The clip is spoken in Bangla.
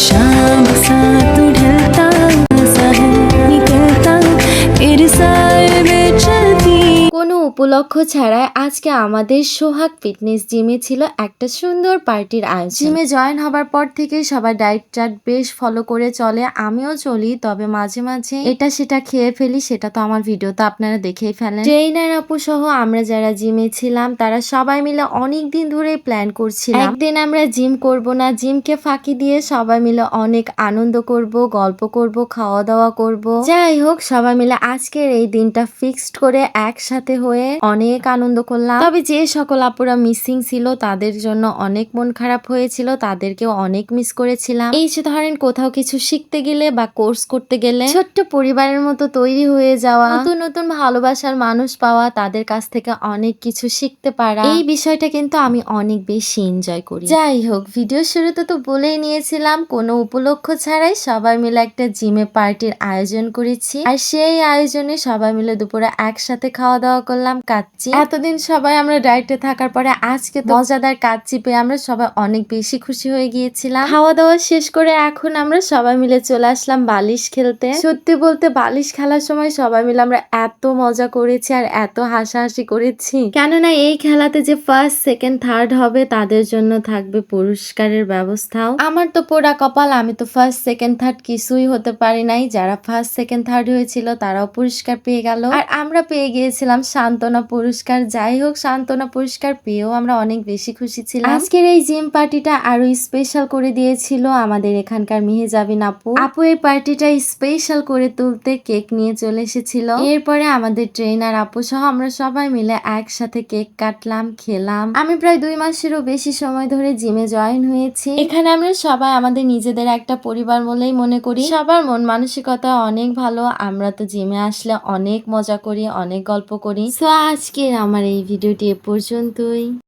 शाम सा तू ढलता सा है निकलता तेरे साए में चलती। কোনো উপলক্ষ ছাড়াই আজকে আমাদের সোহাগ ফিটনেস জিমে ছিল একটা সুন্দর পার্টির আয়োজন। জিমে জয়েন হবার পর থেকে সবাই ডায়েট চার্ট বেশ ফলো করে চলে, আমিও চলি, তবে মাঝে মাঝে এটা সেটা খেয়ে ফেলি, সেটা তো আমার ভিডিওতে আপনারা দেখেই ফেলেন। ট্রেইনার আপু সহ আমরা যারা জিমে ছিলাম তারা সবাই মিলে অনেক দিন ধরে প্ল্যান করছিলাম একদিন আমরা জিম করব না, জিমকে ফাঁকি দিয়ে সবাই মিলে অনেক আনন্দ করব, গল্প করব, খাওয়া দাওয়া করব। যাই হোক, সবাই মিলে আজকের এই দিনটা ফিক্সড করে একসাথে হয়ে অনেক আনন্দ করলাম। তবে যে সকল আপুরা মিসিং ছিল তাদের জন্য অনেক মন খারাপ হয়েছিল, তাদেরকেও অনেক মিস করেছিলাম। এই যে ধরেন কোথাও কিছু শিখতে গেলে বা কোর্স করতে গেলে ছোট্ট পরিবারের মতো তৈরি হয়ে যাওয়া, নতুন নতুন ভালোবাসার মানুষ পাওয়া, তাদের কাছ থেকে অনেক কিছু শিখতে পারা, এই বিষয়টা কিন্তু আমি অনেক বেশি এনজয় করি। যাই হোক, ভিডিও শুরুতে তো বলেই নিয়েছিলাম কোনো উপলক্ষ ছাড়াই সবাই মিলে একটা জিমে পার্টির আয়োজন করেছি, আর সেই আয়োজনে সবাই মিলে দুপুরে একসাথে খাওয়া দাওয়া করলাম কাচ্চি। এতদিন সবাই আমরা ডায়েটে থাকার পরে আজকে তো মজাদার কাচ্চি পেয়ে আমরা সবাই অনেক বেশি খুশি হয়ে গিয়েছিলাম। খাওয়া দাওয়া শেষ করে এখন আমরা সবাই মিলে চলে আসলাম বালিশ খেলতে। সত্যি বলতে বালিশ খেলার সময় সবাই মিলে আমরা এত মজা করেছি আর এত হাসাহাসি করেছি, কেননা এই খেলাতে যে ফার্স্ট সেকেন্ড থার্ড হবে তাদের জন্য থাকবে পুরস্কারের ব্যবস্থাও। আমার তো পোড়া কপাল, আমি তো ফার্স্ট সেকেন্ড থার্ড কিছুই হতে পারি নাই। যারা ফার্স্ট সেকেন্ড থার্ড হয়েছিল তারাও পুরস্কার পেয়ে গেল, আর আমরা পেয়ে গিয়েছিলাম সান্ত্বনা পুরস্কার। যাই হোক, সান্ত্বনা পুরস্কার পেয়েও আমরা অনেক বেশি খুশি ছিলাম। আজকের এই জিম পার্টিটা আরো স্পেশাল করে দিয়েছিল আমাদের এখানকার মেহেজাবিন আপু এই পার্টিটা স্পেশাল করে তুলতে কেক নিয়ে চলে এসেছিল। এরপরে আমাদের ট্রেনার আপু সহ আমরা সবাই মিলে একসাথে কেক কাটলাম, খেলাম। আমি প্রায় 2 মাসেরও বেশি সময় ধরে জিমে জয়েন হয়েছি। এখানে আমরা সবাই আমাদের নিজেদের একটা পরিবার বলেই মনে করি, সবার মন মানসিকতা অনেক ভালো। আমরা তো জিমে আসলে অনেক মজা করি, অনেক গল্প করি। সো আজকের আমার এই ভিডিওটি এ পর্যন্তই।